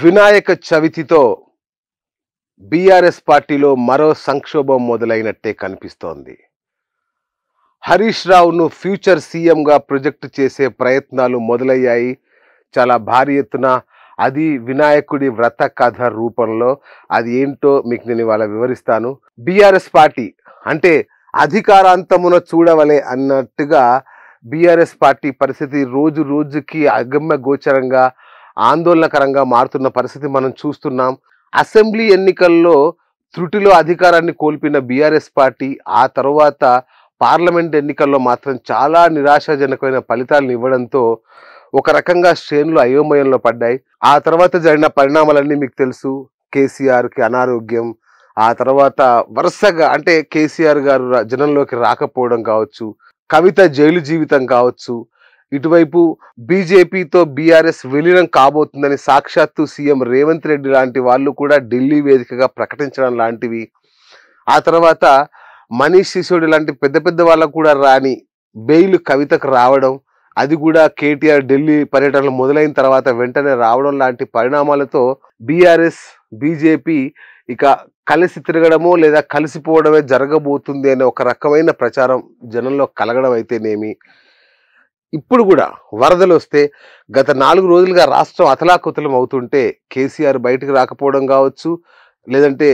Vinayaka చవితితో BRS పార్టీలో మరో సంక్షోభం మొదలైనట్టే కనిపిస్తోంది. హరీష్ రావును ఫ్యూచర్ సీఎంగా ప్రొజెక్ట్ చేసే ప్రయత్నాలు మొదలయ్యాయి. చాలా భారీ ఎత్తున అది వినాయకుడి వ్రత కథ రూపంలో. అది ఏంటో మీకు నేను ఇవాళ వివరిస్తాను. బీఆర్ఎస్ పార్టీ అంటే అధికారాంతమున చూడవలే అన్నట్టుగా బీఆర్ఎస్ పార్టీ పరిస్థితి రోజు రోజుకి అగమ్య గోచరంగా ఆందోళనకరంగా మారుతున్న పరిస్థితి మనం చూస్తున్నాం. అసెంబ్లీ ఎన్నికల్లో త్రుటిలో అధికారాన్ని కోల్పోయిన బీఆర్ఎస్ పార్టీ ఆ తర్వాత పార్లమెంట్ ఎన్నికల్లో మాత్రం చాలా నిరాశాజనకమైన ఫలితాలను ఇవ్వడంతో ఒక రకంగా శ్రేణులు అయోమయంలో పడ్డాయి. ఆ తర్వాత జరిగిన పరిణామాలన్నీ మీకు తెలుసు. కేసీఆర్కి అనారోగ్యం, ఆ తర్వాత వరుసగా అంటే కేసీఆర్ గారు జనంలోకి రాకపోవడం కావచ్చు, కవిత జైలు జీవితం కావచ్చు, ఇటువైపు బీజేపీతో బీఆర్ఎస్ విలీనం కాబోతుందని సాక్షాత్తు సీఎం రేవంత్ రెడ్డి లాంటి వాళ్ళు కూడా ఢిల్లీ వేదికగా ప్రకటించడం లాంటివి, ఆ తర్వాత మనీష్ సిసోడి లాంటి పెద్ద పెద్ద వాళ్ళకు కూడా రాని బెయిల్ కవితకు రావడం, అది కూడా కేటీఆర్ ఢిల్లీ పర్యటనలు మొదలైన తర్వాత వెంటనే రావడం లాంటి పరిణామాలతో బీఆర్ఎస్ బీజేపీ ఇక కలిసి తిరగడమో లేదా కలిసిపోవడమే జరగబోతుంది అనే ఒక రకమైన ప్రచారం జనంలో కలగడం అయితేనేమి, ఇప్పుడు కూడా వరదలు వస్తే గత 4 రోజులుగా రాష్ట్రం అతలాకుతలం అవుతుంటే కేసీఆర్ బయటకు రాకపోవడం కావచ్చు, లేదంటే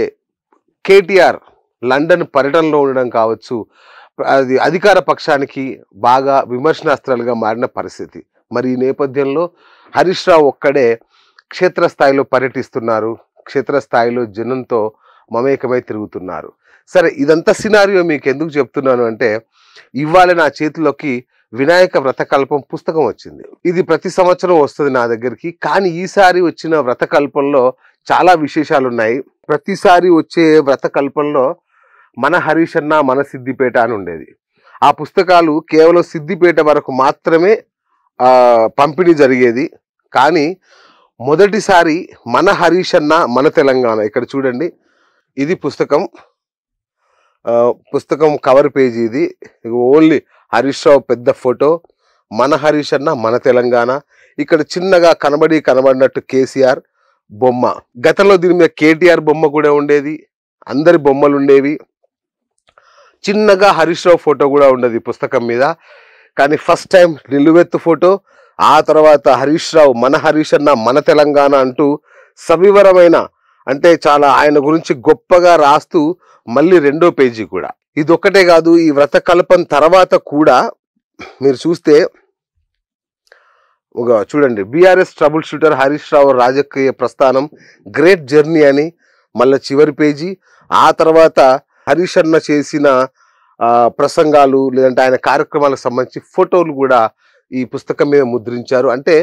కేటీఆర్ లండన్ పర్యటనలో ఉండడం కావచ్చు, అది అధికార పక్షానికి బాగా విమర్శనాస్త్రాలుగా మారిన పరిస్థితి. మరి ఈ నేపథ్యంలో హరీష్ రావు ఒక్కడే క్షేత్రస్థాయిలో పర్యటిస్తున్నారు, క్షేత్రస్థాయిలో జనంతో మమేకమై తిరుగుతున్నారు. సరే, ఇదంతా సినారియో మీకు ఎందుకు చెప్తున్నాను అంటే, ఇవాళ నా చేతిలోకి వినాయక వ్రతకల్పం పుస్తకం వచ్చింది. ఇది ప్రతి సంవత్సరం వస్తుంది నా దగ్గరికి, కానీ ఈసారి వచ్చిన వ్రతకల్పంలో చాలా విశేషాలు ఉన్నాయి. ప్రతిసారి వచ్చే వ్రతకల్పంలో మన హరీష్ అన్న మన సిద్దిపేట అని ఉండేది. ఆ పుస్తకాలు కేవలం సిద్దిపేట వరకు మాత్రమే పంపిణీ జరిగేది. కానీ మొదటిసారి మన హరీష్ అన్న మన తెలంగాణ, ఇక్కడ చూడండి, ఇది పుస్తకం కవర్ పేజీ. ఇది ఓన్లీ హరీష్ రావు పెద్ద ఫోటో, మన హరీష్ అన్న మన తెలంగాణ, ఇక్కడ చిన్నగా కనబడినట్టు కేసీఆర్ బొమ్మ. గతంలో దీని మీద కేటీఆర్ బొమ్మ కూడా ఉండేది, అందరి బొమ్మలు ఉండేవి, చిన్నగా హరీష్ రావు ఫోటో కూడా ఉండేది పుస్తకం మీద. కానీ ఫస్ట్ టైం నిలువెత్తు ఫోటో, ఆ తర్వాత హరీష్ రావు మన హరీష్ అన్న మన తెలంగాణ అంటూ సవివరమైన, అంటే చాలా ఆయన గురించి గొప్పగా రాస్తూ మళ్ళీ 2వ పేజీ కూడా. ఇది ఒక్కటే కాదు, ఈ వ్రతకల్పం తర్వాత కూడా మీరు చూస్తే చూడండి, BRS trouble shooter Harish Rao రాజకీయ ప్రస్థానం గ్రేట్ జర్నీ అని మళ్ళీ చివరి పేజీ. ఆ తర్వాత హరీష్ అన్న చేసిన ప్రసంగాలు లేదంటే ఆయన కార్యక్రమాలకు సంబంధించి ఫోటోలు కూడా ఈ పుస్తకం మీద ముద్రించారు. అంటే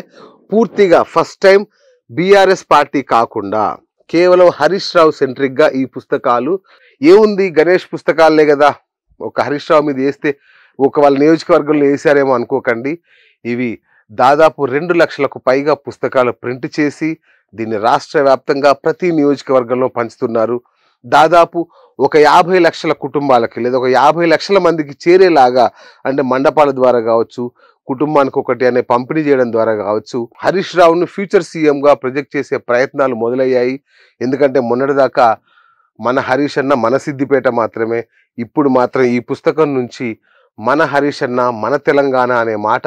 పూర్తిగా ఫస్ట్ టైం బీఆర్ఎస్ పార్టీ కాకుండా కేవలం హరీష్ రావు సెంట్రిక్ గా ఈ పుస్తకాలు. ఏముంది, గణేష్ పుస్తకాలే కదా, ఒక హరీష్ రావు మీద వేస్తే ఒక వాళ్ళ నియోజకవర్గంలో వేసారేమో అనుకోకండి. ఇవి దాదాపు 2 లక్షలకు పైగా పుస్తకాలు ప్రింట్ చేసి దీన్ని రాష్ట్ర వ్యాప్తంగా ప్రతి నియోజకవర్గంలో పంచుతున్నారు. దాదాపు ఒక 50 లక్షల కుటుంబాలకి లేదా ఒక 50 లక్షల మందికి చేరేలాగా, అంటే మండపాల ద్వారా కావచ్చు, కుటుంబానికి ఒకటి అనే పంపిణీ చేయడం ద్వారా కావచ్చు, హరీష్ రావును ఫ్యూచర్ సీఎంగా ప్రొజెక్ట్ చేసే ప్రయత్నాలు మొదలయ్యాయి. ఎందుకంటే మొన్నటిదాకా మన హరీష్ అన్న మన సిద్దిపేట మాత్రమే, ఇప్పుడు మాత్రం ఈ పుస్తకం నుంచి మన హరీష్ అన్న మన తెలంగాణ అనే మాట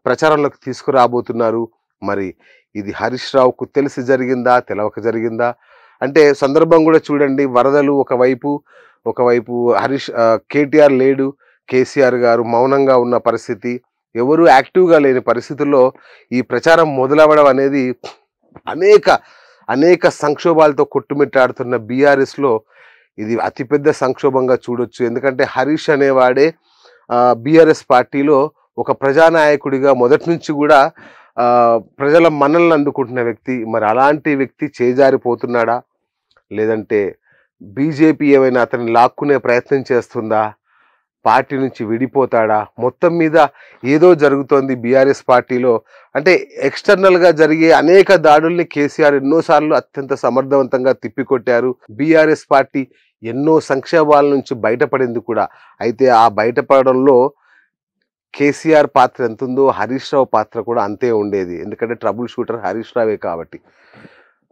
ప్రచారంలోకి తీసుకురాబోతున్నారు. మరి ఇది హరీష్ రావుకు తెలిసి జరిగిందా, తెలవక జరిగిందా అంటే సందర్భం కూడా చూడండి. వరదలు ఒకవైపు కేటీఆర్ లేడు, కేసీఆర్ గారు మౌనంగా ఉన్న పరిస్థితి, ఎవరు యాక్టివ్గా లేని పరిస్థితుల్లో ఈ ప్రచారం మొదలవ్వడం అనేది అనేక సంక్షోభాలతో కొట్టుమిట్టాడుతున్న బీఆర్ఎస్లో ఇది అతిపెద్ద సంక్షోభంగా చూడొచ్చు. ఎందుకంటే హరీష్ అనేవాడే బీఆర్ఎస్ పార్టీలో ఒక ప్రజానాయకుడిగా మొదటి నుంచి కూడా ప్రజల మన్ననలు అందుకుంటున్న వ్యక్తి. మరి అలాంటి వ్యక్తి చేజారిపోతున్నాడా, లేదంటే బీజేపీ ఏమైనా అతన్ని లాక్కునే ప్రయత్నం చేస్తుందా, పార్టీ నుంచి విడిపోతాడా? మొత్తం మీద ఏదో జరుగుతోంది బీఆర్ఎస్ పార్టీలో. అంటే ఎక్స్టర్నల్గా జరిగే అనేక దాడుల్ని కేసీఆర్ ఎన్నోసార్లు అత్యంత సమర్థవంతంగా తిప్పికొట్టారు. బీఆర్ఎస్ పార్టీ ఎన్నో సంక్షోభాల నుంచి బయటపడింది కూడా. అయితే ఆ బయటపడడంలో కేసీఆర్ పాత్ర ఎంత ఉందో హరీష్ రావు పాత్ర కూడా అంతే ఉండేది. ఎందుకంటే ట్రబుల్ షూటర్ హరీష్ రావే కాబట్టి.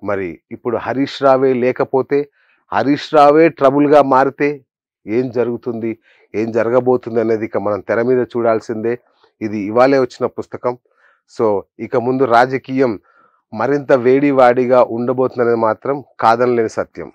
మరి ఇప్పుడు హరీష్ రావే లేకపోతే, హరీష్ రావే ట్రబుల్‌గా మారితే ఏం జరుగుతుంది? ఏం జరగబోతుంది అనేది ఇక మనం తెర మీద చూడాల్సిందే. ఇది ఇవాళే వచ్చిన పుస్తకం. సో, ఇక ముందు రాజకీయం మరింత వేడివాడిగా ఉండబోతుందనేది మాత్రం కాదనలేని సత్యం.